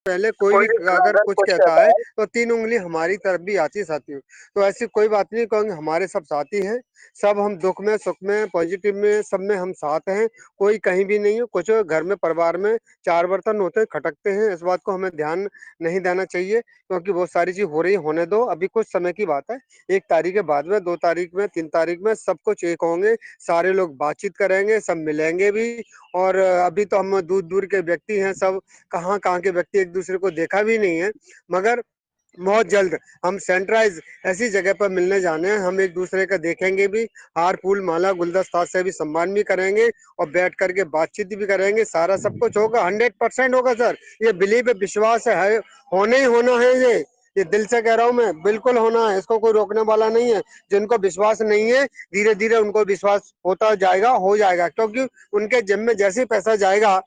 पहले कोई भी अगर कुछ कहता है तो 3 उँगली हमारी तरफ भी आती है साथियों। तो ऐसी कोई बात नहीं, क्योंकि हमारे सब साथी हैं, सब हम दुःख में, सुख में, पॉजिटिव में, सब में हम साथ हैं, कोई कहीं भी नहीं है। कुछ घर में, परिवार में 4 बर्तन होते हैं, खटकते हैं, इस बात को हमें ध्यान नहीं देना चाहिए, क्योंकि बहुत सारी चीज़ हो रही है, होने दो, अभी कुछ समय की बात है। 1 तारीख के बाद में, 2 तारीख में, 3 तारीख में सब कुछ एक होंगे, सारे लोग बातचीत करेंगे, सब मिलेंगे भी। और अभी तो हम दूर-दूर के व्यक्ति हैं, सब कहाँ-कहाँ के व्यक्ति एक दूसरे को देखा भी नहीं है, मगर बहुत जल्द हम सेंट्राइज ऐसी जगह पर मिलने जाने हैं, हम एक दूसरे का देखेंगे भी, हार फूल माला गुलदस्ता से भी सम्मान भी करेंगे और बैठ करके बातचीत भी करेंगे, सारा सब कुछ होगा, 100% होगा सर, ये बिलीव है, विश्वास है, होने ही होना है। ये दिल से कह रहा हूँ मैं, बिल्कुल होना है, इसको कोई रोकने वाला नहीं है। जिनको विश्वास नहीं है, धीरे धीरे उनको विश्वास होता जाएगा, हो जाएगा, क्योंकि उनके जिम में जैसे ही पैसा जाएगा,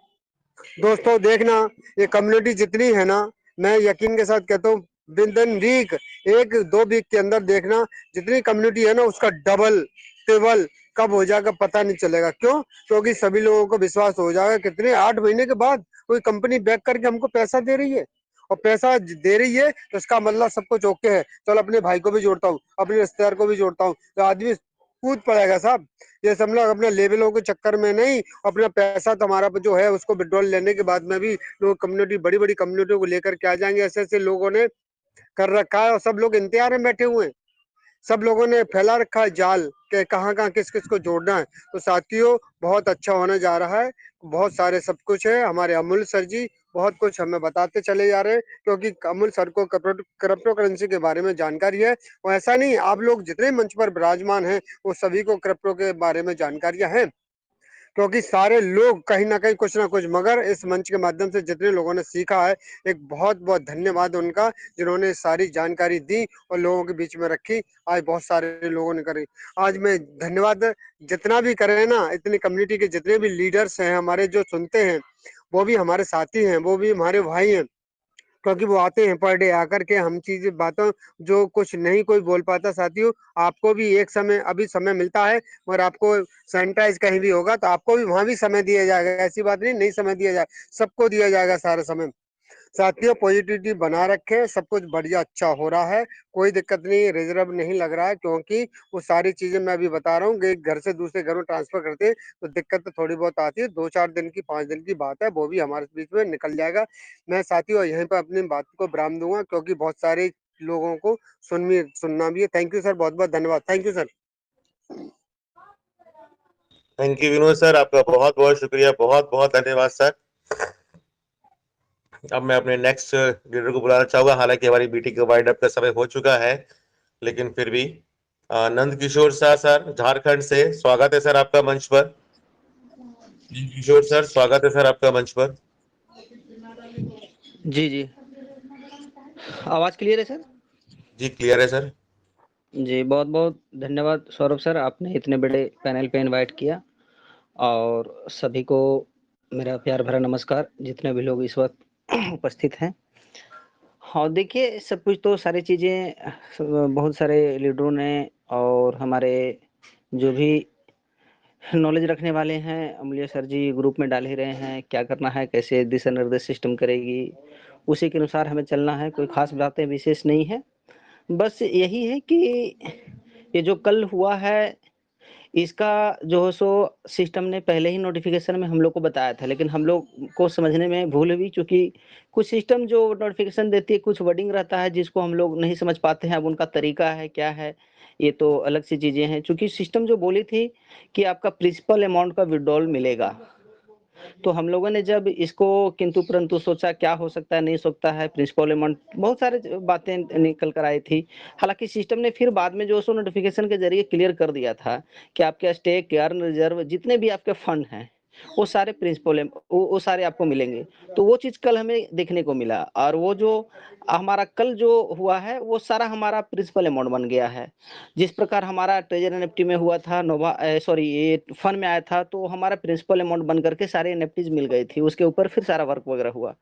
दोस्तों देखना, ये कम्युनिटी जितनी है ना, मैं यकीन के साथ कहता हूँ, विद इन वीक, 1-2 वीक के अंदर देखना, जितनी कम्युनिटी है ना उसका डबल ट्रिबल कब हो जाएगा पता नहीं चलेगा। क्यों? क्योंकि सभी लोगों को विश्वास हो जाएगा, कितने 8 महीने के बाद कोई कंपनी बैक करके हमको पैसा दे रही है, और पैसा दे रही है तो इसका मतलब सब कुछ ओके है। चलो अपने भाई को भी जोड़ता हूँ, अपने रिश्तेदार को भी जोड़ता हूँ, तो आदमी कूद पड़ेगा साहब। ये सब लोग अपने लेवलों के चक्कर में नहीं, अपना पैसा तुम्हारा जो है उसको विड्रॉल लेने के बाद में भी लोग कम्युनिटी, बड़ी बड़ी कम्युनिटी को लेकर के आ जाएंगे। ऐसे ऐसे लोगों ने कर रखा है और सब लोग इंतजार में बैठे हुए हैं, सब लोगों ने फैला रखा है जाल कि कहाँ-कहाँ किस-किस को जोड़ना है। तो साथियों बहुत अच्छा होने जा रहा है, बहुत सारे सब कुछ है, हमारे अमूल सर जी बहुत कुछ हमें बताते चले जा रहे हैं, क्योंकि अमूल सर को क्रिप्टो करेंसी के बारे में जानकारी है। और ऐसा नहीं, आप लोग जितने मंच पर विराजमान हैं, वो सभी को क्रिप्टो के बारे में जानकारियाँ हैं, क्योंकि सारे लोग कहीं ना कहीं कुछ ना कुछ, मगर इस मंच के माध्यम से जितने लोगों ने सीखा है, एक बहुत बहुत धन्यवाद उनका, जिन्होंने सारी जानकारी दी और लोगों के बीच में रखी। आज बहुत सारे लोगों ने करी, आज मैं धन्यवाद जितना भी करें ना, इतनी कम्युनिटी के जितने भी लीडर्स हैं हमारे, जो सुनते हैं, वो भी हमारे साथी हैं, वो भी हमारे भाई हैं, क्योंकि वो आते हैं पर डे आकर के हम चीजें बातों, जो कुछ नहीं कोई बोल पाता साथियों, आपको भी एक समय, अभी समय मिलता है, मगर आपको सैनिटाइज कहीं भी होगा तो आपको भी वहां भी समय दिया जाएगा, ऐसी बात नहीं नहीं समय दिया जाए, सबको दिया जाएगा सारा समय। साथियों पॉजिटिविटी बना रखे, सब कुछ बढ़िया अच्छा हो रहा है, कोई दिक्कत नहीं, रिजर्व नहीं लग रहा है, क्योंकि वो सारी चीजें मैं अभी बता रहा हूँ कि एक घर से दूसरे घर में ट्रांसफर करते हैं तो दिक्कत तो थोड़ी बहुत आती है, 2-4 दिन की, 5 दिन की बात है, वो भी हमारे बीच में निकल जाएगा। मैं साथियों यहीं पर अपनी बात को विराम दूंगा, क्योंकि बहुत सारे लोगों को सुनना भी है। थैंक यू सर, बहुत बहुत धन्यवाद, thank you sir. Thank you Vinod sir, आपका बहुत बहुत शुक्रिया, बहुत बहुत धन्यवाद सर। अब मैं अपने नेक्स्ट लीडर को बुलाना चाहूंगा, हालांकि हमारी मीटिंग का वाइंड अप का समय हो चुका है, लेकिन फिर भी नंद किशोर शाह सर झारखंड से, स्वागत है सर आपका मंच पर। नंद किशोर सर, स्वागत है सर आपका मंच पर। जी जी, आवाज क्लियर है सर? जी क्लियर है सर। जी, बहुत बहुत धन्यवाद सौरभ सर, आपने इतने बड़े पैनल पे इनवाइट किया। और सभी को मेरा प्यार भरा नमस्कार, जितने भी लोग इस वक्त उपस्थित हैं। हाँ देखिए, सब कुछ तो सारी चीज़ें बहुत सारे लीडरों ने और हमारे जो भी नॉलेज रखने वाले हैं, अमूल्य सर जी ग्रुप में डाल ही रहे हैं, क्या करना है, कैसे दिशा निर्देश सिस्टम करेगी, उसी के अनुसार हमें चलना है, कोई खास बातें विशेष नहीं है। बस यही है कि ये जो कल हुआ है, इसका जो है सो सिस्टम ने पहले ही नोटिफिकेशन में हम लोग को बताया था, लेकिन हम लोग को समझने में भूल हुई, क्योंकि कुछ सिस्टम जो नोटिफिकेशन देती है, कुछ वर्डिंग रहता है जिसको हम लोग नहीं समझ पाते हैं, अब उनका तरीका है क्या है, ये तो अलग सी चीज़ें हैं। चूँकि सिस्टम जो बोली थी कि आपका प्रिंसिपल अमाउंट का विड्रॉल मिलेगा, तो हम लोगों ने जब इसको किंतु परंतु सोचा, क्या हो सकता है, नहीं सकता है, प्रिंसिपल अमाउंट, बहुत सारे बातें निकल कर आई थी। हालांकि सिस्टम ने फिर बाद में जो सो नोटिफिकेशन के जरिए क्लियर कर दिया था कि आपके स्टेक, अर्न, रिजर्व, जितने भी आपके फंड हैं, वो सारे प्रिंसिपल, वो सारे आपको मिलेंगे। तो वो चीज़ कल हमें देखने को मिला, और वो जो हमारा कल जो हुआ है, वो सारा हमारा प्रिंसिपल अमाउंट बन गया है। जिस प्रकार हमारा ट्रेजर एनएफटी में हुआ था, नोवा सॉरी ये फन में आया था, तो हमारा प्रिंसिपल अमाउंट बन करके सारे एनएफटीज मिल गई थी, उसके ऊपर फिर सारा वर्क वगैरह हुआ।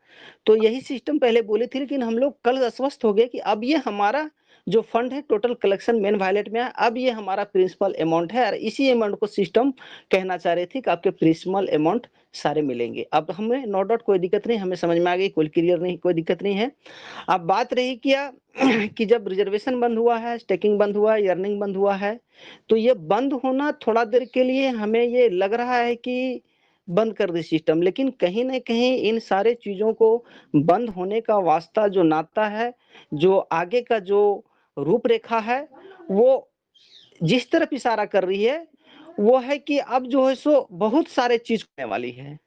तो यही सिस्टम पहले बोली थी, लेकिन हम लोग कल अस्वस्थ हो गए कि अब ये हमारा जो फंड है टोटल कलेक्शन मेन वायलेट में है, अब ये हमारा प्रिंसिपल अमाउंट है, और इसी अमाउंट को सिस्टम कहना चाह रही थी कि आपके प्रिंसिपल अमाउंट सारे मिलेंगे। अब हमें नो डाउट कोई दिक्कत नहीं, हमें समझ में आ गई, कोई क्लियर नहीं, कोई दिक्कत नहीं है। अब बात रही क्या कि जब रिजर्वेशन बंद हुआ है, स्टैकिंग बंद हुआ है, अर्निंग बंद हुआ है, तो ये बंद होना थोड़ा देर के लिए हमें ये लग रहा है कि बंद कर दे सिस्टम, लेकिन कहीं न कहीं इन सारे चीज़ों को बंद होने का वास्ता जो नाता है, जो आगे का जो रूपरेखा है, वो जिस तरफ इशारा कर रही है, वो है कि अब जो है सो बहुत सारे चीज़ होने वाली है।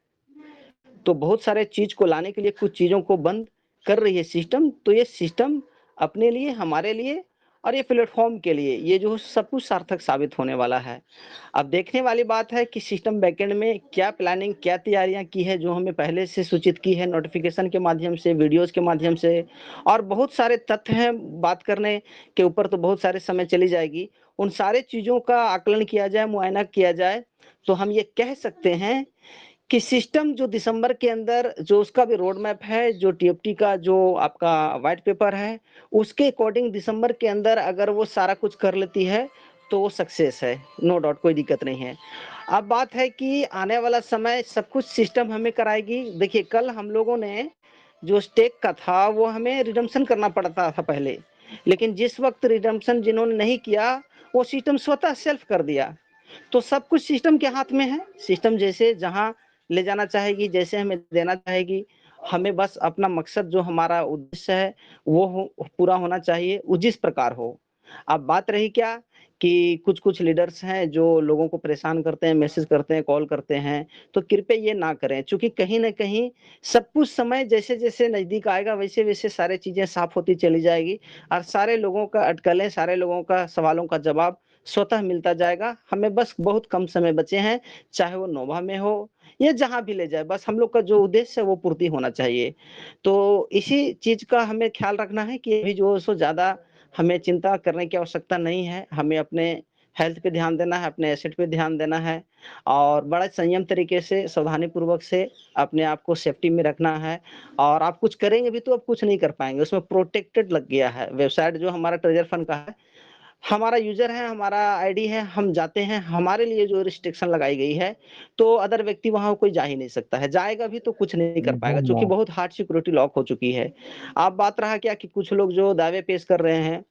तो बहुत सारे चीज़ को लाने के लिए कुछ चीज़ों को बंद कर रही है सिस्टम, तो ये सिस्टम अपने लिए, हमारे लिए और ये प्लेटफ़ॉर्म के लिए, ये जो सब कुछ सार्थक साबित होने वाला है। अब देखने वाली बात है कि सिस्टम बैकएंड में क्या प्लानिंग, क्या तैयारियाँ की है, जो हमें पहले से सूचित की है नोटिफ़िकेशन के माध्यम से, वीडियोज़ के माध्यम से, और बहुत सारे तथ्य हैं, बात करने के ऊपर तो बहुत सारे समय चली जाएगी। उन सारे चीज़ों का आकलन किया जाए, मुआयना किया जाए, तो हम ये कह सकते हैं कि सिस्टम जो दिसंबर के अंदर जो उसका भी रोड मैप है, जो टीएफटी का जो आपका व्हाइट पेपर है, उसके अकॉर्डिंग दिसंबर के अंदर अगर वो सारा कुछ कर लेती है, तो वो सक्सेस है, नो डाउट कोई दिक्कत नहीं है। अब बात है कि आने वाला समय सब कुछ सिस्टम हमें कराएगी। देखिए कल हम लोगों ने जो स्टेक का था वो हमें रिडम्पशन करना पड़ता था पहले, लेकिन जिस वक़्त रिडम्पशन जिन्होंने नहीं किया, वो सिस्टम स्वतः सेल्फ कर दिया। तो सब कुछ सिस्टम के हाथ में है। सिस्टम जैसे जहाँ ले जाना चाहेगी, जैसे हमें देना चाहेगी, हमें बस अपना मकसद जो हमारा उद्देश्य है, वो पूरा होना चाहिए, वो जिस प्रकार हो। अब बात रही क्या कि कुछ-कुछ लीडर्स हैं जो लोगों को परेशान करते हैं, मैसेज करते हैं, कॉल करते हैं, तो कृपया ये ना करें, चूँकि कहीं न कहीं सब कुछ समय जैसे-जैसे नज़दीक आएगा, वैसे-वैसे सारी चीज़ें साफ़ होती चली जाएगी और सारे लोगों का अटकलें, सारे लोगों का सवालों का जवाब स्वतः मिलता जाएगा। हमें बस बहुत कम समय बचे हैं, चाहे वो नोभा में हो या जहाँ भी ले जाए, बस हम लोग का जो उद्देश्य है वो पूर्ति होना चाहिए। तो इसी चीज़ का हमें ख़्याल रखना है कि अभी जो है सो ज़्यादा हमें चिंता करने की आवश्यकता नहीं है। हमें अपने हेल्थ पे ध्यान देना है, अपने एसेट पे ध्यान देना है और बड़ा संयम तरीके से, सावधानीपूर्वक से अपने आप को सेफ्टी में रखना है और आप कुछ करेंगे भी तो आप कुछ नहीं कर पाएँगे, उसमें प्रोटेक्टेड लग गया है। वेबसाइट जो हमारा ट्रेजर फंड का है, हमारा यूज़र है, हमारा आईडी है, हम जाते हैं, हमारे लिए जो रिस्ट्रिक्शन लगाई गई है, तो अदर व्यक्ति वहाँ कोई जा ही नहीं सकता है, जाएगा भी तो कुछ नहीं कर पाएगा, चूँकि बहुत हार्ड सिक्योरिटी लॉक हो चुकी है। अब बात रहा क्या कि कुछ लोग जो दावे पेश कर रहे हैं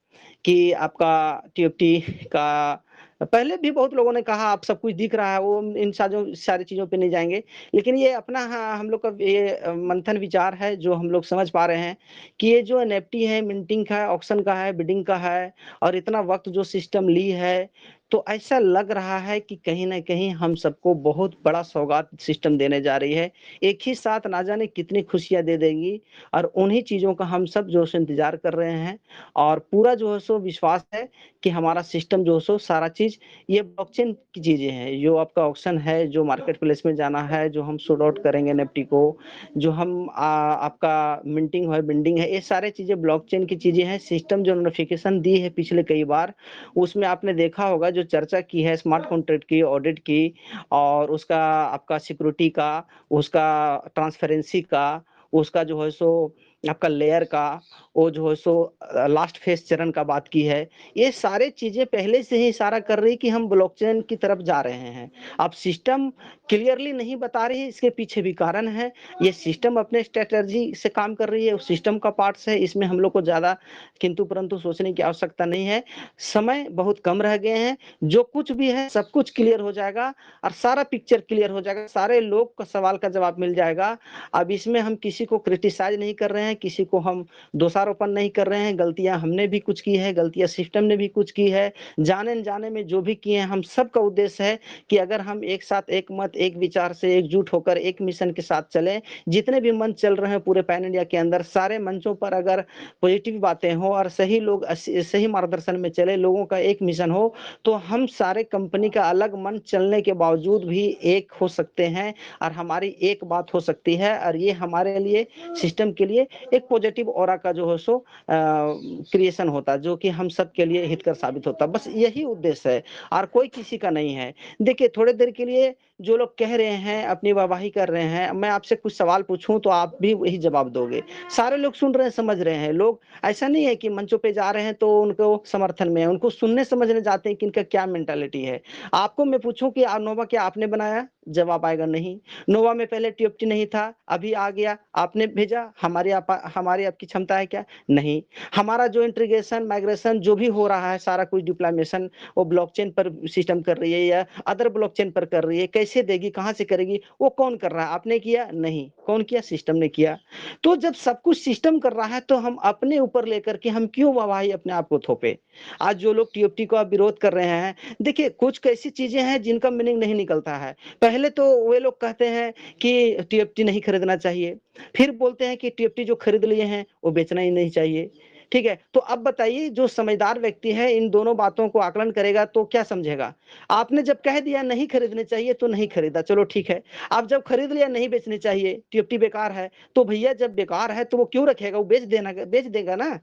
कि आपका टीएफटी का पहले भी बहुत लोगों ने कहा अब सब कुछ दिख रहा है, वो इन सारी चीज़ों पे नहीं जाएँगे। लेकिन ये अपना हम लोग का ये मंथन विचार है, जो हम लोग समझ पा रहे हैं कि ये जो एनएफटी है, मिंटिंग का है, ऑक्शन का है, बिडिंग का है और इतना वक़्त जो सिस्टम ली है, तो ऐसा लग रहा है कि कहीं न कहीं हम सबको बहुत बड़ा सौगात सिस्टम देने जा रही है। एक ही साथ ना जाने कितनी खुशियाँ दे देगी और उन्हीं चीज़ों का हम सब जो है सो इंतज़ार कर रहे हैं और पूरा जो है सो विश्वास है कि हमारा सिस्टम जो है सो सारा चीज़ ये ब्लॉकचेन की चीज़ें हैं। जो आपका ऑक्शन है, जो मार्केट प्लेस में जाना है, जो हम सोल्ड आउट करेंगे एनएफटी को, जो हम आपका मिंटिंग है, बिंडिंग है, ये सारी चीज़ें ब्लॉकचेन की चीज़ें हैं। सिस्टम जो नोटिफ़िकेशन दी है पिछले कई बार, उसमें आपने देखा होगा जो चर्चा की है स्मार्ट कॉन्ट्रैक्ट की, ऑडिट की और उसका आपका सिक्योरिटी का, उसका ट्रांसपेरेंसी का, उसका जो है सो आपका लेयर का, वो जो है सो लास्ट फेज़ चरण का बात की है। ये सारे चीज़ें पहले से ही इशारा कर रही कि हम ब्लॉकचेन की तरफ जा रहे हैं। अब सिस्टम क्लियरली नहीं बता रही है, इसके पीछे भी कारण है। ये सिस्टम अपने स्ट्रैटेजी से काम कर रही है, उस सिस्टम का पार्ट्स है, इसमें हम लोग को ज़्यादा किंतु-परंतु सोचने की आवश्यकता नहीं है। समय बहुत कम रह गए हैं, जो कुछ भी है सब कुछ क्लियर हो जाएगा और सारा पिक्चर क्लियर हो जाएगा, सारे लोग का सवाल का जवाब मिल जाएगा। अब इसमें हम किसी को क्रिटिसाइज़ नहीं कर रहे हैं, किसी को हम दोषारोपण नहीं कर रहे हैं, गलतियाँ हमने भी कुछ की है, गलतियाँ सिस्टम ने भी कुछ की है, जाने-अनजाने में जो भी किए हैं, हम सबका उद्देश्य है कि अगर हम एक साथ, एक मत, एक विचार से एकजुट होकर एक मिशन के साथ चलें, जितने भी मंच चल रहे हैं पूरे पैन इंडिया के अंदर, सारे मंचों पर अगर पॉजिटिव बातें हों और सही लोग सही मार्गदर्शन में चले, लोगों का एक मिशन हो, तो हम सारे कंपनी का अलग मंच चलने के बावजूद भी एक हो सकते हैं और हमारी एक बात हो सकती है और ये हमारे लिए, सिस्टम के लिए एक पॉजिटिव ऑरा का जो है सो क्रिएशन होता है, जो कि हम सब के लिए हितकर साबित होता है। बस यही उद्देश्य है और कोई किसी का नहीं है। देखिए, थोड़ी देर के लिए जो लोग कह रहे हैं, अपनी वाहवाही कर रहे हैं, मैं आपसे कुछ सवाल पूछूँ तो आप भी वही जवाब दोगे। सारे लोग सुन रहे हैं, समझ रहे हैं। लोग ऐसा नहीं है कि मंचों पे जा रहे हैं तो उनको समर्थन में है, उनको सुनने समझने जाते हैं कि इनका क्या मेंटालिटी है। आपको मैं पूछूँ कि नोवा क्या आपने बनाया? जवाब आएगा नहीं। नोवा में पहले टीएफटी नहीं था, अभी आ गया, आपने भेजा, हमारी आपकी क्षमता है क्या? नहीं। हमारा जो इंटीग्रेशन, माइग्रेशन जो भी हो रहा है, सारा कुछ डिप्लॉयमेशन वो ब्लॉकचेन पर सिस्टम कर रही है या अदर ब्लॉकचेन पर कर रही है। कैसे देगी, कहाँ से करेगी, वो कौन कर रहा है? आपने किया? नहीं। कौन किया? सिस्टम ने किया। तो जब सब कुछ सिस्टम कर रहा है तो हम अपने ऊपर लेकर के हम क्यों वाहवाही अपने आप को थोपे? आज जो लोग टीएफटी का विरोध कर रहे हैं, देखिए कुछ ऐसी चीजें हैं जिनका मीनिंग नहीं निकलता है। पहले तो वे लोग कहते हैं कि टीएफटी नहीं खरीदना चाहिए, फिर बोलते हैं कि टीएफटी जो खरीद लिए हैं वो बेचना ही नहीं चाहिए। ठीक है, तो अब बताइए जो समझदार व्यक्ति है इन दोनों बातों को आकलन करेगा तो क्या समझेगा? आपने जब कह दिया नहीं खरीदने चाहिए तो नहीं खरीदा, चलो ठीक है। आप जब खरीद लिया नहीं बेचने चाहिए, टीएफटी बेकार है, तो भैया जब बेकार है तो वो क्यों रखेगा? वो बेच देगा ना।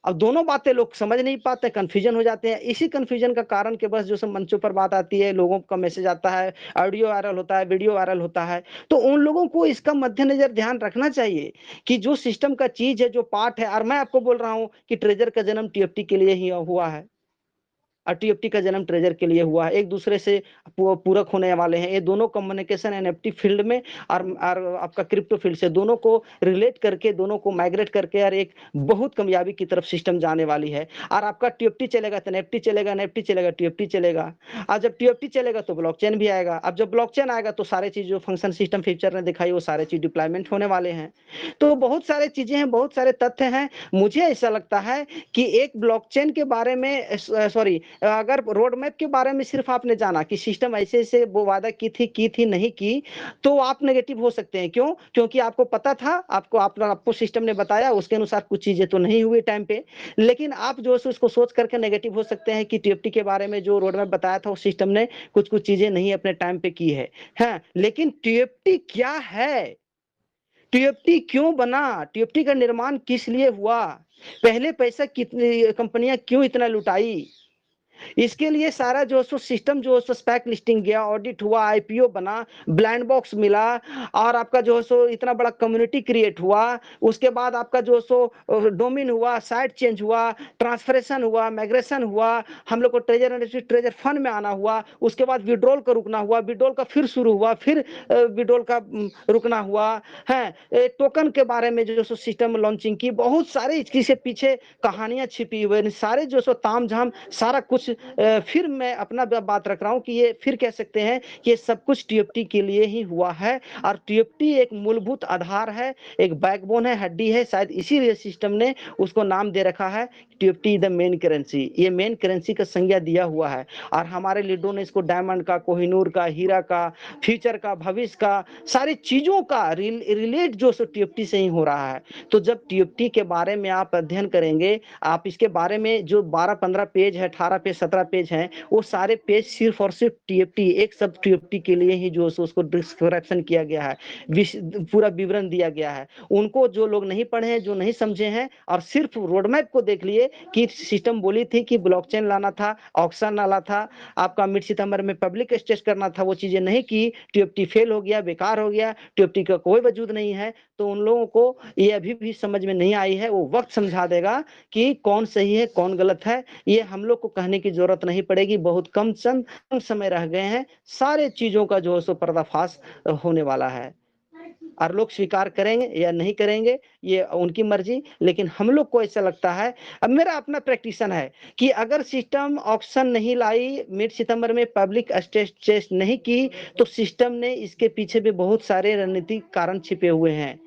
अब दोनों बातें लोग समझ नहीं पाते, कन्फ्यूजन हो जाते हैं। इसी कन्फ्यूजन का कारण के बस जो सब मंचों पर बात आती है, लोगों का मैसेज आता है, ऑडियो वायरल होता है, वीडियो वायरल होता है। तो उन लोगों को इसका मद्देनजर ध्यान रखना चाहिए कि जो सिस्टम का चीज है, जो पार्ट है, और मैं आपको बोल रहा हूँ कि ट्रेजर का जन्म टीएफटी के लिए ही हुआ है। और टीएफटी का जन्म ट्रेजर के लिए हुआ है, एक दूसरे से पूरक होने वाले हैं ये दोनों। कम्युनिकेशन एनएफटी फील्ड में और आपका क्रिप्टो फील्ड से दोनों को रिलेट करके, दोनों को माइग्रेट करके और एक बहुत कामयाबी की तरफ सिस्टम जाने वाली है। और आपका टीएफटी चलेगा तो एनएफटी चलेगा, एनएफटी चलेगा टीएफटी चलेगा। और जब टीएफटी चलेगा तो ब्लॉकचेन भी आएगा। अब जब ब्लॉकचेन आएगा तो सारे चीज जो फंक्शन सिस्टम फीचर ने दिखाई वो सारे चीज डिप्लॉयमेंट होने वाले हैं। तो बहुत सारे चीजें हैं, बहुत सारे तथ्य हैं। मुझे ऐसा लगता है कि एक ब्लॉकचेन के बारे में, सॉरी, अगर रोड मैप के बारे में सिर्फ आपने जाना कि सिस्टम ऐसे ऐसे वो वादा की थी नहीं की, तो आप नेगेटिव हो सकते हैं। क्यों? क्योंकि आपको पता था, आपको सिस्टम ने बताया, उसके अनुसार कुछ चीजें तो नहीं हुई टाइम पे। लेकिन आप जो है उसको सोच करके नेगेटिव हो सकते हैं कि टीएफटी के बारे में जो रोड मैप बताया था उस सिस्टम ने कुछ कुछ चीजें नहीं अपने टाइम पे की है। हाँ, लेकिन टीएफटी क्या है? टीएफटी क्यों बना? टीएफटी का निर्माण किस लिए हुआ? पहले पैसा कितनी कंपनियां क्यों इतना लुटाई? इसके लिए सारा जो सो सिस्टम जो सो स्पैक लिस्टिंग गया, ऑडिट हुआ, आईपीओ बना, ब्लैंड बॉक्स मिला, और आपका जो है सो इतना बड़ा कम्युनिटी क्रिएट हुआ। उसके बाद आपका जो सो डोमेन हुआ, साइट चेंज हुआ, ट्रांसफरेशन हुआ, माइग्रेशन हुआ, हम लोग को ट्रेजर फंड में आना हुआ। उसके बाद विड्रॉल का रुकना हुआ, विड्रॉल का फिर शुरू हुआ, फिर विड्रॉल का रुकना हुआ है। टोकन के बारे में जो सो सिस्टम लॉन्चिंग की, बहुत सारे इसके पीछे कहानियां छिपी हुई, सारे जो सो ताम झाम सारा कुछ। फिर मैं अपना बात रख रहा हूं कि ये फिर कह सकते हैं कि ये सब कुछ टीएफटी के लिए ही हुआ है। और टीएफटी एक मूलभूत आधार है, एक बैकबोन है, हड्डी है। शायद इसीलिए सिस्टम ने उसको नाम दे रखा है टीएफटी द मेन करेंसी। ये मेन करेंसी का संज्ञा दिया हुआ है। और हमारे लीडरों ने इसको डायमंड का, कोहिनूर का, हीरा का, फ्यूचर का, भविष्य का, सारी चीजों का रिलेट जो सो टीएफटी से ही हो रहा है। तो जब टीएफटी के बारे में आप अध्ययन करेंगे, आप इसके बारे में जो 12-15 पेज है, 18 पेज 17 पेज हैं, वो सारे पेज सिर्फ और सिर्फ टीएफटी, एक सब टीएफटी के लिए ही जो उसको डिस्क्रिप्शन किया गया है, पूरा विवरण दिया गया है। उनको जो लोग नहीं पढ़े हैं, जो नहीं समझे हैं, और सिर्फ रोडमैप को देख लिए कि सिस्टम बोली थी कि ब्लॉकचेन लाना था, ऑक्शन लाना था, आपका मिड सितंबर में पब्लिक एक्सचेंज करना था, वो चीजें नहीं की, टीएफटी फेल हो गया, बेकार हो गया, टीएफटी का कोई वजूद नहीं है। तो उन लोगों को ये अभी भी समझ में नहीं आई है। वो वक्त समझा देगा कि कौन सही है, कौन गलत है। ये हम लोग को कहने की जरूरत नहीं पड़ेगी। बहुत कम समय रह गए हैं, सारे चीजों का जो है सो पर्दाफाश होने वाला है। और लोग स्वीकार करेंगे या नहीं करेंगे ये उनकी मर्जी, लेकिन हम लोग को ऐसा लगता है, अब मेरा अपना प्रैक्टिसन है कि अगर सिस्टम ऑक्शन नहीं लाई, मिड सितंबर में पब्लिक टेस्ट नहीं की, तो सिस्टम ने इसके पीछे भी बहुत सारे रणनीतिक कारण छिपे हुए हैं।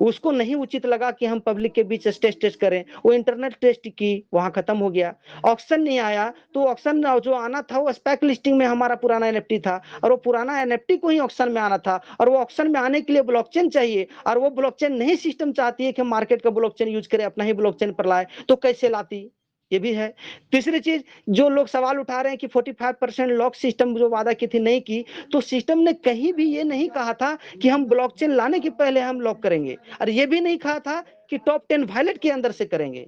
उसको नहीं उचित लगा कि हम पब्लिक के बीच टेस्ट करें, वो इंटरनेट टेस्ट की, वहां खत्म हो गया। ऑक्शन नहीं आया तो ऑक्शन जो आना था वो स्पैक लिस्टिंग में हमारा पुराना एनएफटी था, और वो पुराना एनएफटी को ही ऑक्शन में आना था, और वो ऑक्शन में आने के लिए ब्लॉकचेन चाहिए, और वो ब्लॉकचेन नहीं सिस्टम चाहती है कि मार्केट का ब्लॉकचेन यूज करे, अपना ही ब्लॉकचेन पर लाए, तो कैसे लाती? ये भी है। तीसरी चीज, जो लोग सवाल उठा रहे हैं कि 45% लॉक सिस्टम जो वादा की थी नहीं की, तो सिस्टम ने कहीं भी ये नहीं कहा था कि हम ब्लॉकचेन लाने के पहले हम लॉक करेंगे, और ये भी नहीं कहा था कि टॉप 10 वायलेट के अंदर से करेंगे।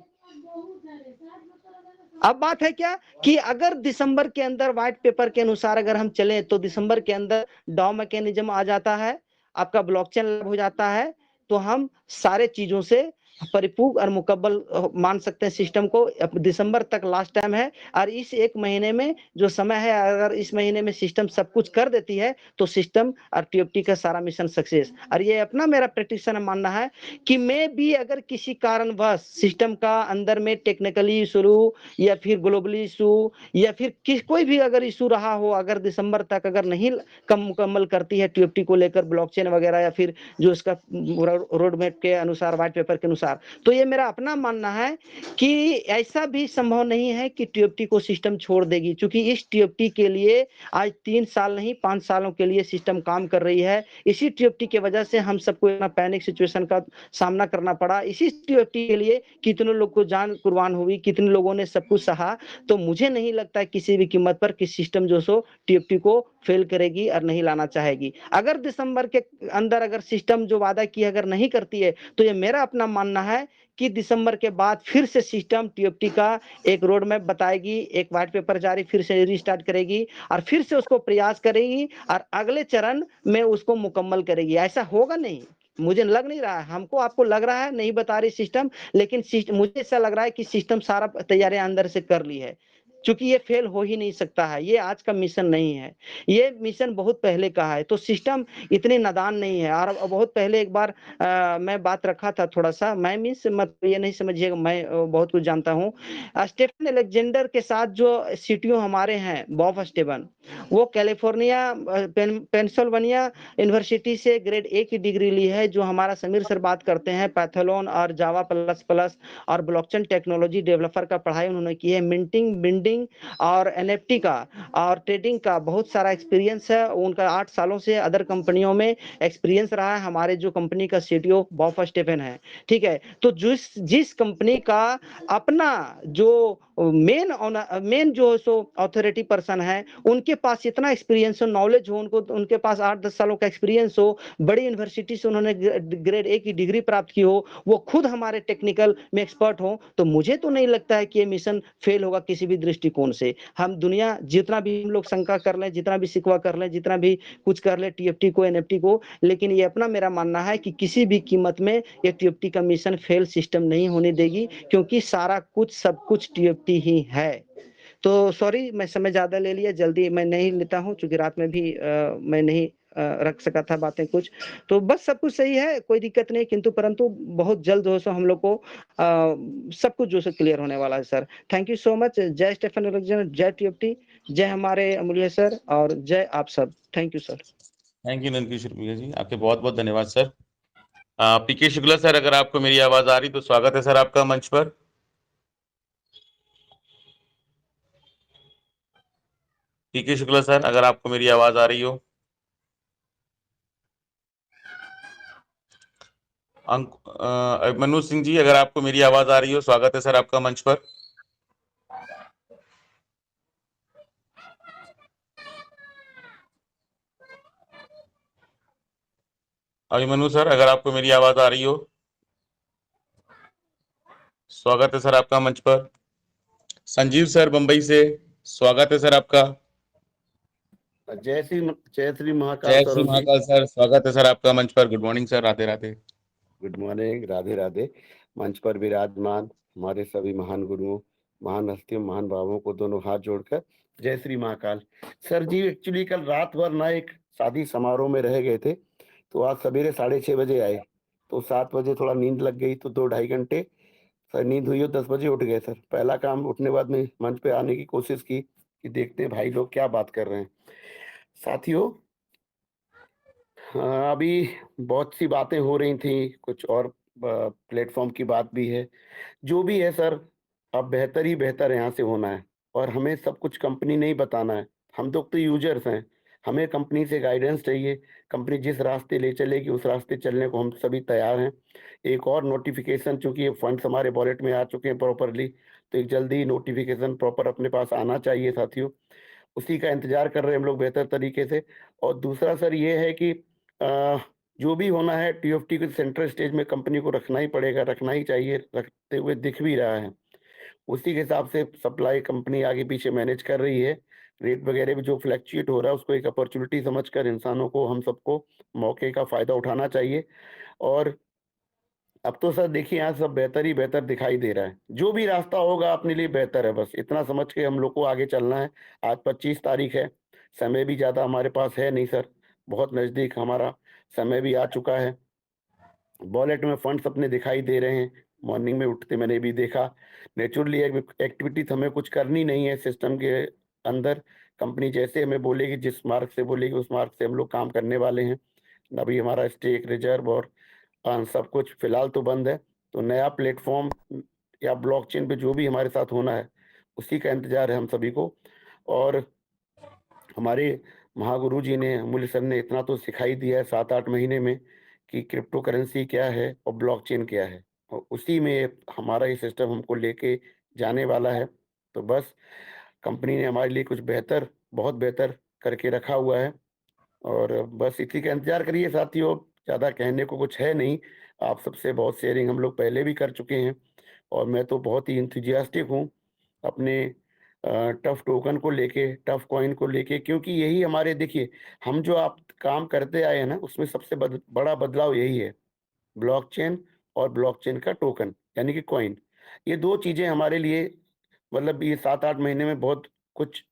अब बात है क्या कि अगर दिसंबर के अंदर व्हाइट पेपर के अनुसार अगर हम चले तो दिसंबर के अंदर डाउ मैकेनिज्म आ जाता है, आपका ब्लॉकचेन हो जाता है, तो हम सारे चीजों से परिपूर्ण और मुकम्मल मान सकते हैं सिस्टम को। दिसंबर तक लास्ट टाइम है और इस 1 महीने में जो समय है, अगर इस महीने में सिस्टम सब कुछ कर देती है तो सिस्टम और टीएफटी का सारा मिशन सक्सेस। और ये अपना मेरा प्रेडिक्शन मानना है कि मैं भी अगर किसी कारणवश सिस्टम का अंदर में टेक्निकली इशू या फिर ग्लोबली इशू या फिर कोई भी अगर इशू रहा हो, अगर दिसंबर तक अगर नहीं मुकम्मल करती है टीएफटी को लेकर ब्लॉकचेन वगैरह या फिर जो इसका रोड मैप के अनुसार, व्हाइट पेपर के अनुसार, तो ये मेरा अपना मानना है कि ऐसा भी संभव नहीं है कि टीएफटी को सिस्टम छोड़ देगी, क्योंकि इस टीएफटी के लिए आज 3 साल नहीं 5 सालों के लिए सिस्टम काम कर रही है। इसी टीएफटी की वजह से हम सबको इतना पैनिक सिचुएशन का सामना करना पड़ा। इसी टीएफटी के लिए कितने लोग को जान कुर्बान हुई, कितने लोगों ने सब कुछ सहा। तो मुझे नहीं लगता है किसी भी कीमत पर कि सिस्टम जो सो टीएफटी को फेल करेगी और नहीं लाना चाहेगी। अगर दिसंबर के अंदर अगर सिस्टम जो वादा की अगर नहीं करती है, तो ये मेरा अपना मानना है कि दिसंबर के बाद फिर से सिस्टम टीएफटी का एक रोड मैप बताएगी, एक व्हाइट पेपर जारी फिर से रिस्टार्ट करेगी और फिर से उसको प्रयास करेगी और अगले चरण में उसको मुकम्मल करेगी। ऐसा होगा नहीं, मुझे लग नहीं रहा है। हमको आपको लग रहा है नहीं बता रही सिस्टम, लेकिन मुझे ऐसा लग रहा है कि सिस्टम सारा तैयारियां अंदर से कर ली है, क्योंकि ये फेल हो ही नहीं सकता है। ये आज का मिशन नहीं है, ये मिशन बहुत पहले का है। तो सिस्टम इतनी नादान नहीं है। और बहुत पहले एक बार मैं बात रखा था थोड़ा सा, मैं मीन्स मत ये नहीं समझिएगा मैं बहुत कुछ जानता हूँ। स्टेफन अलेक्जेंडर के साथ जो सीटीओ हमारे हैं बॉब स्टेफन, वो कैलिफोर्निया पेंसिल्वेनिया यूनिवर्सिटी से ग्रेड ए की डिग्री ली है। जो हमारा समीर सर बात करते हैं पैथोलॉन और जावा प्लस प्लस और ब्लॉकचेन टेक्नोलॉजी डेवलपर का पढ़ाई उन्होंने की है। मिंटिंग, बिंडिंग और एनएफटी का और ट्रेडिंग का बहुत सारा एक्सपीरियंस है उनका। 8 सालों से अदर कंपनियों में एक्सपीरियंस रहा है। हमारे जो कंपनी का सीटीओ बॉब स्टेफन है, ठीक है। तो जिस कंपनी का अपना जो मेन जो सो अथॉरिटी पर्सन है, उनके पास इतना एक्सपीरियंस हो, नॉलेज हो, उनके पास 8-10 सालों का एक्सपीरियंस हो, बड़ी यूनिवर्सिटी से उन्होंने ग्रेड ए की डिग्री प्राप्त की हो, वो खुद हमारे टेक्निकल में एक्सपर्ट हो, तो मुझे तो नहीं लगता है कि ये मिशन फेल होगा किसी भी दृष्टिकोण से। हम दुनिया जितना भी हम लोग शंका कर लें, जितना भी शिकवा कर लें, जितना भी कुछ कर ले टीएफटी को, एनएफटी को, लेकिन ये अपना मेरा मानना है कि किसी भी कीमत में ये टीएफटी का मिशन फेल सिस्टम नहीं होने देगी, क्योंकि सारा कुछ सब कुछ टीएफटी ही है। तो सॉरी मैं समय ज्यादा ले लिया, जल्दी मैं नहीं लेता हूँ, क्योंकि रात में भी मैं नहीं रख सका था बातें कुछ। तो बस सब कुछ सही है, कोई दिक्कत नहीं, किंतु परंतु बहुत जल्द जो हम लोग को सब कुछ जो है क्लियर होने वाला है sir. Thank you so much. जय स्टेफन अलेक्जेंडर, जय टीएफटी, जय हमारे अमूल्य सर और जय आप सब। Thank you sir. Thank you Nandkishore भैया जी, आपके बहुत बहुत धन्यवाद सर। पीके शुक्ला सर, अगर आपको मेरी आवाज आ रही तो स्वागत है सर आपका मंच पर। पीके शुक्ला सर, अगर आपको मेरी आवाज आ रही हो। अभिमन्यु सिंह जी, अगर आपको मेरी आवाज आ रही हो, स्वागत है सर आपका मंच पर। अभिमन्यु सर, अगर आपको मेरी आवाज आ रही हो, स्वागत है सर आपका मंच पर। संजीव सर बंबई से, स्वागत है सर आपका। जय श्री महाकाल। जय श्री महाकाल सर, स्वागत है सर आपका मंच पर। Good morning sir, Radhe Radhe. Good morning, Radhe Radhe. मंच पर विराजमान हमारे सभी महान गुरुओं, महान हस्तियों, महान भावों को दोनों हाथ जोड़कर जय श्री महाकाल। सर जी एक्चुअली कल रात भर ना एक शादी समारोह में रह गए थे, तो आज सवेरे 6:30 बजे आए, तो 7 बजे थोड़ा नींद लग गई, तो 2-2.5 घंटे सर नींद हुई और 10 बजे उठ गए सर। पहला काम उठने बाद में मंच पे आने की कोशिश की कि देखते हैं भाई लोग क्या बात कर रहे हैं। साथियों, हाँ, अभी बहुत सी बातें हो रही थी, कुछ और प्लेटफॉर्म की बात भी है। जो भी है सर, अब बेहतर ही बेहतर यहाँ से होना है और हमें सब कुछ कंपनी नहीं बताना है। हम लोग तो यूजर्स हैं, हमें कंपनी से गाइडेंस चाहिए। कंपनी जिस रास्ते ले चलेगी उस रास्ते चलने को हम सभी तैयार हैं। एक और नोटिफिकेशन, चूंकि ये फंड्स हमारे वॉलेट में आ चुके हैं प्रॉपरली, तो एक जल्दी नोटिफिकेशन प्रॉपर अपने पास आना चाहिए साथियों। उसी का इंतजार कर रहे हैं हम लोग बेहतर तरीके से। और दूसरा सर ये है कि जो भी होना है टीएफटी के सेंट्रल स्टेज में कंपनी को रखना ही पड़ेगा, रखना ही चाहिए, रखते हुए दिख भी रहा है। उसी के हिसाब से सप्लाई कंपनी आगे पीछे मैनेज कर रही है। रेट वगैरह भी जो फ्लैक्चुएट हो रहा है उसको एक अपॉर्चुनिटी समझकर इंसानों को, हम सबको मौके का फायदा उठाना चाहिए। और अब तो सर देखिए यहाँ सब बेहतर ही बेहतर दिखाई दे रहा है। जो भी रास्ता होगा अपने लिए बेहतर है, बस इतना समझ के हम लोग को आगे चलना है। आज 25 तारीख है, समय भी ज़्यादा हमारे पास है नहीं सर, बहुत नज़दीक हमारा समय भी आ चुका है। वॉलेट में फंड्स अपने दिखाई दे रहे हैं, मॉर्निंग में उठते मैंने भी देखा। नेचुरली एक्टिविटीज़ हमें कुछ करनी नहीं है सिस्टम के अंदर, कंपनी जैसे हमें बोलेगी, जिस मार्ग से बोलेगी उस मार्ग से हम लोग काम करने वाले हैं। अभी हमारा स्टेक रिजर्व और सब कुछ फिलहाल तो बंद है, तो नया प्लेटफ़ॉर्म या ब्लॉकचेन पे जो भी हमारे साथ होना है, उसी का इंतज़ार है हम सभी को। और हमारे महागुरु जी ने, अमूल्य सर ने इतना तो सिखा ही दिया है 7-8 महीने में कि क्रिप्टो करेंसी क्या है और ब्लॉकचेन क्या है, और उसी में हमारा ये सिस्टम हमको लेके जाने वाला है। तो बस कंपनी ने हमारे लिए कुछ बेहतर, बहुत बेहतर करके रखा हुआ है। और बस इसी का इंतज़ार करिए साथियों, ज़्यादा कहने को कुछ है नहीं। आप सबसे बहुत शेयरिंग हम लोग पहले भी कर चुके हैं, और मैं तो बहुत ही एंथुसियास्टिक हूँ अपने टफ टोकन को लेके, टफ कॉइन को लेके, क्योंकि यही हमारे, देखिए, हम जो आप काम करते आए हैं ना, उसमें सबसे बड़ा बदलाव यही है, ब्लॉकचेन और ब्लॉकचेन का टोकन, यानी कि कॉइन। ये 2 चीज़ें हमारे लिए, मतलब ये 7-8 महीने में बहुत कुछ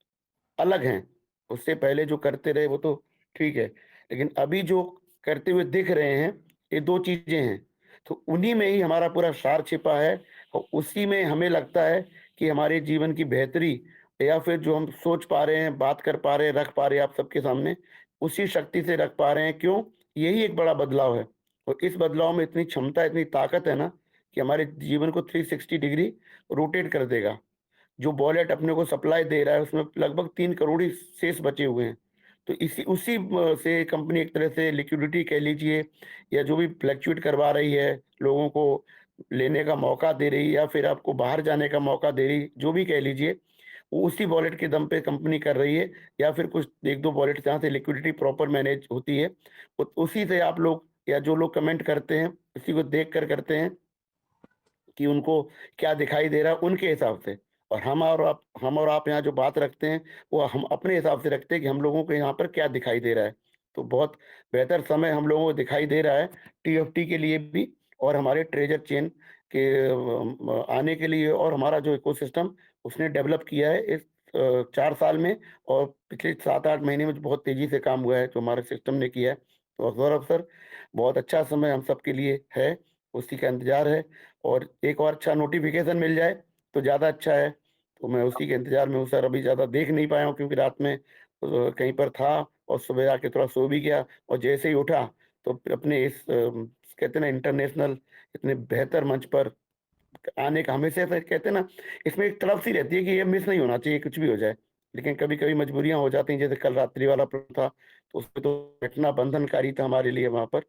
अलग हैं। उससे पहले जो करते रहे वो तो ठीक है, लेकिन अभी जो करते हुए दिख रहे हैं, ये 2 चीज़ें हैं। तो उन्हीं में ही हमारा पूरा सार छिपा है, और उसी में हमें लगता है कि हमारे जीवन की बेहतरी, या फिर जो हम सोच पा रहे हैं, बात कर पा रहे हैं, रख पा रहे हैं आप सबके सामने, उसी शक्ति से रख पा रहे हैं। क्यों? यही एक बड़ा बदलाव है, और इस बदलाव में इतनी क्षमता, इतनी ताकत है ना, कि हमारे जीवन को 360 डिग्री रोटेट कर देगा। जो वॉलेट अपने को सप्लाई दे रहा है, उसमें लगभग 3 करोड़ ही शेष बचे हुए हैं। तो इसी उसी से कंपनी एक तरह से लिक्विडिटी कह लीजिए, या जो भी फ्लक्चुएट करवा रही है, लोगों को लेने का मौका दे रही है, या फिर आपको बाहर जाने का मौका दे रही, जो भी कह लीजिए, वो उसी वॉलेट के दम पे कंपनी कर रही है। या फिर कुछ 1-2 वॉलेट जहाँ से लिक्विडिटी प्रॉपर मैनेज होती है, उ उसी से आप लोग, या जो लोग कमेंट करते हैं, उसी को देख कर करते हैं कि उनको क्या दिखाई दे रहा है उनके हिसाब से। और हम और आप यहाँ जो बात रखते हैं, वो हम अपने हिसाब से रखते हैं कि हम लोगों को यहाँ पर क्या दिखाई दे रहा है। तो बहुत बेहतर समय हम लोगों को दिखाई दे रहा है टीएफटी के लिए भी, और हमारे ट्रेजर चेन के आने के लिए, और हमारा जो इकोसिस्टम उसने डेवलप किया है इस 4 साल में, और पिछले 7-8 महीने में जो बहुत तेज़ी से काम हुआ है, जो हमारे सिस्टम ने किया है। तो गौरव सर, बहुत अच्छा समय हम सबके लिए है, उसी का इंतज़ार है। और एक और अच्छा नोटिफ़िकेशन मिल जाए तो ज़्यादा अच्छा है। तो मैं उसी के इंतज़ार में हूँ सर, अभी ज़्यादा देख नहीं पाया हूँ क्योंकि रात में कहीं पर था, और सुबह आके थोड़ा सो भी गया, और जैसे ही उठा तो अपने इस कहते हैं ना, इंटरनेशनल इतने बेहतर मंच पर आने का, हमेशा से कहते हैं ना, इसमें एक तड़प सी रहती है कि ये मिस नहीं होना चाहिए, कुछ भी हो जाए। लेकिन कभी-कभी मजबूरियाँ हो जाती हैं, जैसे कल रात्रि वाला प्रोग्राम था, तो उसमें तो बैठना बंधनकारी था हमारे लिए वहाँ पर।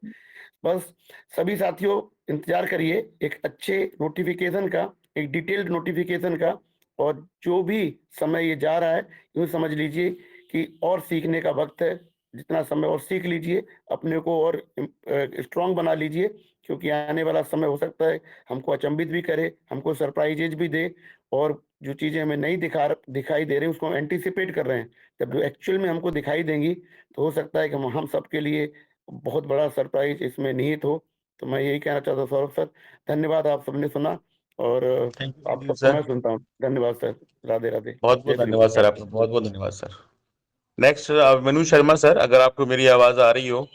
बस सभी साथियों, इंतज़ार करिए एक अच्छे नोटिफ़िकेशन का, एक डिटेल्ड नोटिफ़िकेशन का, और जो भी समय ये जा रहा है, यूँ समझ लीजिए कि और सीखने का वक़्त है। जितना समय और सीख लीजिए, अपने को और स्ट्रॉन्ग बना लीजिए, क्योंकि आने वाला समय हो सकता है हमको अचंभित भी करे, हमको सरप्राइज़ेज़ भी दे, और जो चीज़ें हमें नहीं दिखाई दे रही हैं, उसको हम एंटीसिपेट कर रहे हैं। जब जो एक्चुअल में हमको दिखाई देंगी, तो हो सकता है कि हम सबके लिए बहुत बड़ा सरप्राइज़ इसमें निहित हो। तो मैं यही कहना चाहता हूँ सौरभ सर, धन्यवाद आप सबने सुना, और थैंक यू आप संदीप सबको सर। मैं सुनता हूँ। धन्यवाद सर। राधे, राधे। बहुत जय बहुत श्री धन्यवाद कृष्ण। सर आपका, बहुत बहुत धन्यवाद sir. Next Manu Sharma sir, अगर आपको मेरी आवाज आ रही हो,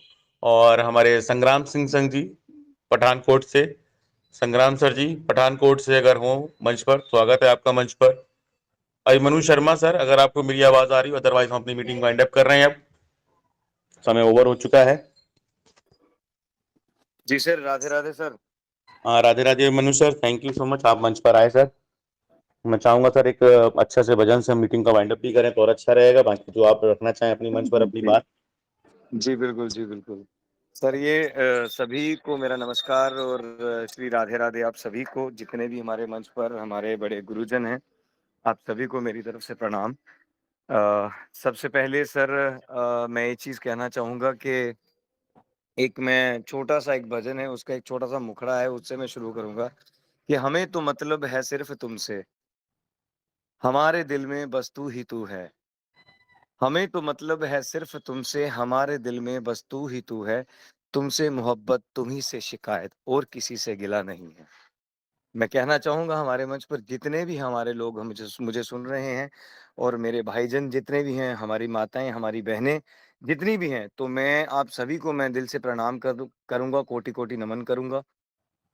और हमारे संग्राम सिंह संघ जी पठानकोट से, संग्राम सर जी पठानकोट से अगर हो मंच पर, स्वागत है आपका मंच पर। मनु शर्मा सर, अगर आपको मेरी आवाज आ रही हो, अदरवाइज हम अपनी मीटिंग वाइंड अप कर रहे हैं, अब समय ओवर हो चुका है। जी सर, राधे राधे सर। हाँ, Radhe Radhe Manu sir, thank you so much, आप मंच पर आए सर। मैं चाहूंगा सर एक अच्छा से भजन से हम मीटिंग का वाइंड अप भी करें तो और अच्छा रहेगा, बाकी जो आप रखना चाहें अपनी मंच पर अपनी बात। जी बिल्कुल, जी बिल्कुल। सर ये सभी को मेरा नमस्कार, और श्री राधे राधे आप सभी को, जितने भी हमारे मंच पर हमारे बड़े गुरुजन हैं, आप सभी को मेरी तरफ से प्रणाम। सबसे पहले सर मैं ये चीज़ कहना चाहूँगा कि एक मैं छोटा-सा एक भजन है, उसका एक छोटा-सा मुखड़ा है, उससे मैं शुरू करूँगा कि हमें तो मतलब है सिर्फ़ तुमसे, हमारे दिल में बस तू ही तू है। हमें तो मतलब है सिर्फ़ तुमसे, हमारे दिल में बस तू ही तू है। तुमसे मोहब्बत, तुम्ही से शिकायत, और किसी से गिला नहीं है। मैं कहना चाहूँगा हमारे मंच पर जितने भी हमारे लोग हम मुझे सुन रहे हैं और मेरे भाईजन जितने भी हैं, हमारी माताएँ, हमारी बहनें जितनी भी हैं, तो मैं आप सभी को मैं दिल से प्रणाम करूँगा, कोटि-कोटि नमन करूँगा।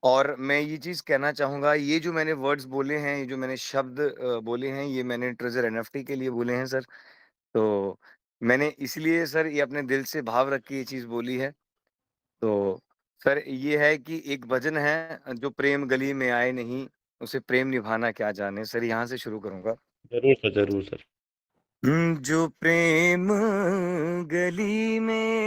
और मैं ये चीज़ कहना चाहूँगा, ये जो मैंने वर्ड्स बोले हैं, ये जो मैंने शब्द बोले हैं, ये मैंने ट्रेज़र एनएफटी के लिए बोले हैं सर। तो मैंने इसलिए सर ये अपने दिल से भाव रख के ये चीज़ बोली है। तो सर ये है कि एक भजन है, जो प्रेम गली में आए नहीं, उसे प्रेम निभाना क्या जाने। सर यहाँ से शुरू करूँगा। ज़रूर सर, ज़रूर सर। जो प्रेम गली में